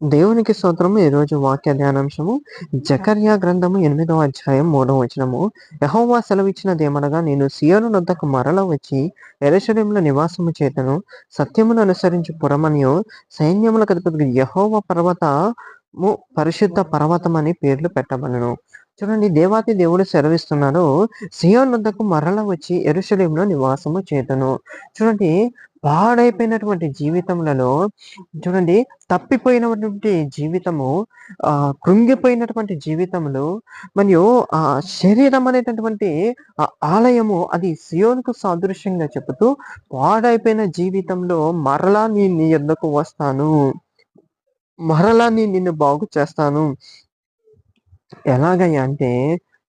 దేవునికి స్తోత్రము. ఈరోజు వాక్య ధ్యానాంశము జకర్యా గ్రంథము 8వ అధ్యాయం 3వ వచనము. యెహోవా సెలవిచ్చినదేమనగా, నేను సీయోను నొద్దకు మరల వచ్చి యెరూషలేములో నివాసము చేతును. సత్యమును అనుసరించి పురమనియు సైన్యములకు అధిపతికి యెహోవా పర్వతము పరిశుద్ధ పర్వతమని పేర్లు పెట్టబడును. చూడండి, దేవాతి దేవుడు సెలవిస్తున్నాడు, సీయోను నొద్దకు మరల వచ్చి యెరూషలేములో నివాసము చేతును. చూడండి, పాడైపోయినటువంటి జీవితములలో చూడండి, తప్పిపోయినటువంటి జీవితము, కృంగిపోయినటువంటి జీవితములు మరియు శరీరం అనేటటువంటి ఆలయము అది సియోనుకు సాదృశ్యంగా చెబుతూ, పాడైపోయిన జీవితంలో మరలా నేను నీ యొద్దకు వస్తాను. మరలా నేను నిన్ను బాగు చేస్తాను. ఎలాగయ్యా అంటే,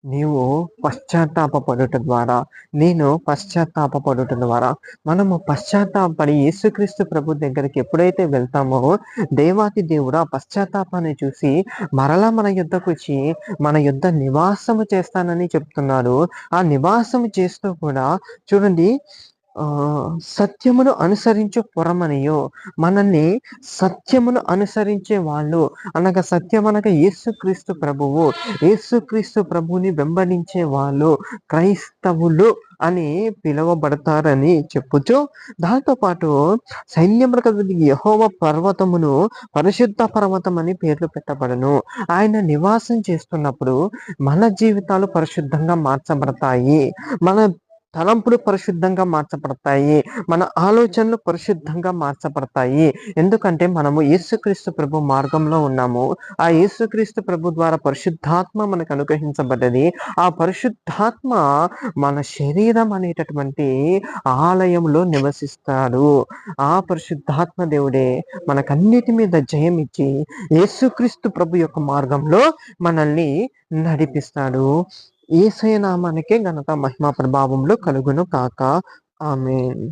నీవు పశ్చాత్తాపపడుట ద్వారా, నేను పశ్చాత్తాపపడుట ద్వారా, మనము పశ్చాత్తాపడి యేసుక్రీస్తు ప్రభు దగ్గరికి ఎప్పుడైతే వెళ్తామో, దేవాతి దేవుడు ఆ పశ్చాత్తాపాన్ని చూసి మరలా మన యొద్దకొచ్చి మన యొద్ద నివాసము చేస్తానని చెప్తున్నాడు. ఆ నివాసము చేస్తూ కూడా చూడండి, సత్యమును అనుసరించు పురమనియు, మనల్ని సత్యమును అనుసరించే వాళ్ళు అనగా, సత్యం అనగా యేసుక్రీస్తు ప్రభువు, యేసుక్రీస్తు ప్రభువుని వెంబడించే వాళ్ళు క్రైస్తవులు అని పిలువబడతారని చెప్పుచు, దాంతో పాటు సైన్యములకు అధిపతి యెహోవా పర్వతమును పరిశుద్ధ పర్వతం అని పేర్లు పెట్టబడును. ఆయన నివాసం చేస్తున్నప్పుడు మన జీవితాలు పరిశుద్ధంగా మార్చబడతాయి. మన తలంపులు పరిశుద్ధంగా మార్చబడతాయి. మన ఆలోచనలు పరిశుద్ధంగా మార్చబడతాయి. ఎందుకంటే మనము యేసుక్రీస్తు ప్రభు మార్గంలో ఉన్నాము. ఆ యేసుక్రీస్తు ప్రభు ద్వారా పరిశుద్ధాత్మ మనకు అనుగ్రహించబడ్డది. ఆ పరిశుద్ధాత్మ మన శరీరం అనేటటువంటి ఆలయంలో నివసిస్తాడు. ఆ పరిశుద్ధాత్మ దేవుడే మనకన్నిటి మీద జయమిచ్చి యేసుక్రీస్తు ప్రభు యొక్క మార్గంలో మనల్ని నడిపిస్తాడు. యేసయ్య నామానికే ఘనత మహిమ ప్రభావములు కలుగును కాక. ఆమేన్.